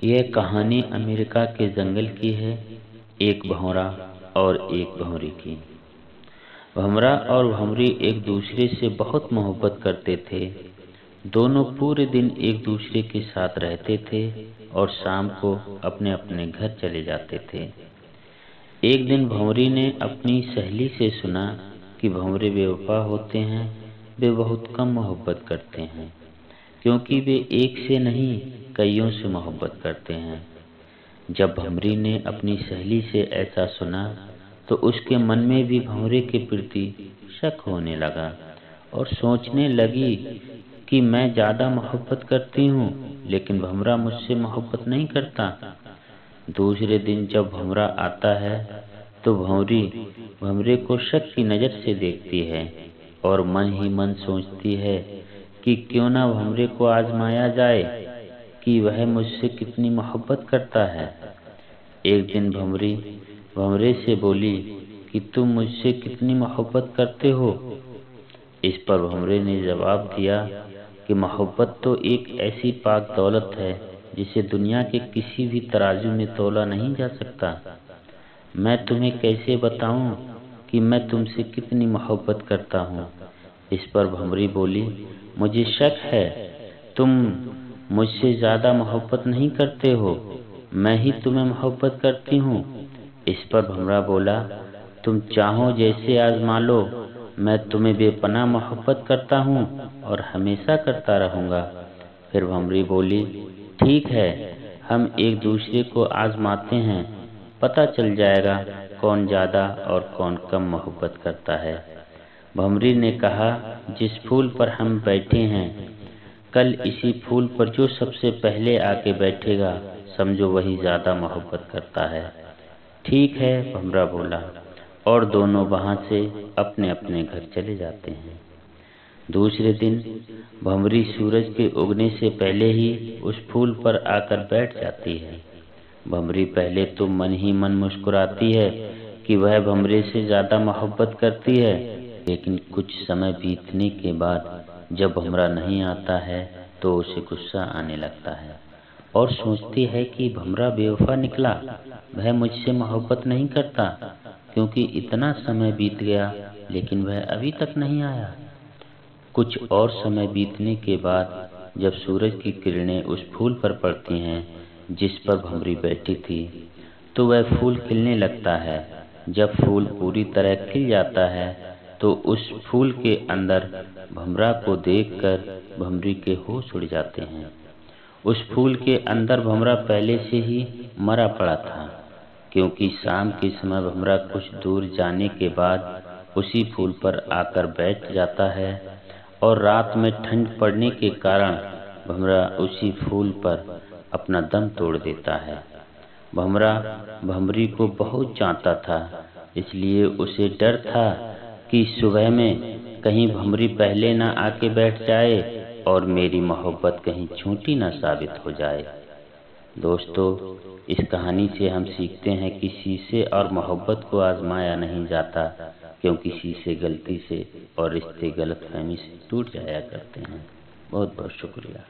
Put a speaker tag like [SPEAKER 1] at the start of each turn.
[SPEAKER 1] यह कहानी अमेरिका के जंगल की है, एक भंवरा और एक भंवरी की। भंवरा और भंवरी एक दूसरे से बहुत मोहब्बत करते थे। दोनों पूरे दिन एक दूसरे के साथ रहते थे और शाम को अपने अपने घर चले जाते थे। एक दिन भंवरी ने अपनी सहेली से सुना कि भंवरे बेवफा होते हैं, वे बहुत कम मोहब्बत करते हैं, क्योंकि वे एक से नहीं कईयों से मोहब्बत करते हैं। जब भंवरी ने अपनी सहेली से ऐसा सुना तो उसके मन में भी भंवरे के प्रति शक होने लगा और सोचने लगी कि मैं ज़्यादा मोहब्बत करती हूँ, लेकिन भंवरा मुझसे मोहब्बत नहीं करता। दूसरे दिन जब भंवरा आता है तो भंवरी भंवरे को शक की नज़र से देखती है और मन ही मन सोचती है कि क्यों ना भंवरे को आजमाया जाए कि वह मुझसे कितनी मोहब्बत करता है। एक दिन भंवरी भंवरे से बोली कि तुम मुझसे कितनी मोहब्बत करते हो। इस पर भंवरे ने जवाब दिया कि मोहब्बत तो एक ऐसी पाक दौलत है जिसे दुनिया के किसी भी तराजू में तोला नहीं जा सकता। मैं तुम्हें कैसे बताऊं कि मैं तुमसे कितनी मोहब्बत करता हूँ। इस पर भंवरी बोली, मुझे शक है, तुम मुझसे ज़्यादा मोहब्बत नहीं करते हो, मैं ही तुम्हें मोहब्बत करती हूँ। इस पर भंवरा बोला, तुम चाहो जैसे आजमा लो, मैं तुम्हें बेपनाह मोहब्बत करता हूँ और हमेशा करता रहूँगा। फिर भंवरी बोली, ठीक है, हम एक दूसरे को आजमाते हैं, पता चल जाएगा कौन ज़्यादा और कौन कम मोहब्बत करता है। भंवरी ने कहा, जिस फूल पर हम बैठे हैं, कल इसी फूल पर जो सबसे पहले आके बैठेगा, समझो वही ज़्यादा मोहब्बत करता है। ठीक है, भंवरा बोला, और दोनों वहाँ से अपने अपने घर चले जाते हैं। दूसरे दिन भंवरी सूरज के उगने से पहले ही उस फूल पर आकर बैठ जाती है। भंवरी पहले तो मन ही मन मुस्कुराती है कि वह भंवरे से ज़्यादा मोहब्बत करती है, लेकिन कुछ समय बीतने के बाद जब भंवरा नहीं आता है तो उसे गुस्सा आने लगता है और सोचती है कि भंवरा बेवफा निकला, वह मुझसे मोहब्बत नहीं करता, क्योंकि इतना समय बीत गया लेकिन वह अभी तक नहीं आया। कुछ और समय बीतने के बाद जब सूरज की किरणें उस फूल पर पड़ती हैं जिस पर भंवरी बैठी थी, तो वह फूल खिलने लगता है। जब फूल पूरी तरह खिल जाता है तो उस फूल के अंदर भंवरा को देखकर भंवरी के होश उड़ जाते हैं। उस फूल के अंदर भंवरा पहले से ही मरा पड़ा था, क्योंकि शाम के समय भंवरा कुछ दूर जाने के बाद उसी फूल पर आकर बैठ जाता है और रात में ठंड पड़ने के कारण भंवरा उसी फूल पर अपना दम तोड़ देता है। भंवरा भंवरी को बहुत चाहता था, इसलिए उसे डर था कि सुबह में कहीं भंवरी पहले ना आके बैठ जाए और मेरी मोहब्बत कहीं झूठी ना साबित हो जाए। दोस्तों, इस कहानी से हम सीखते हैं कि शीशे और मोहब्बत को आजमाया नहीं जाता, क्योंकि शीशे गलती से और रिश्ते गलतफहमी से टूट जाया करते हैं। बहुत बहुत शुक्रिया।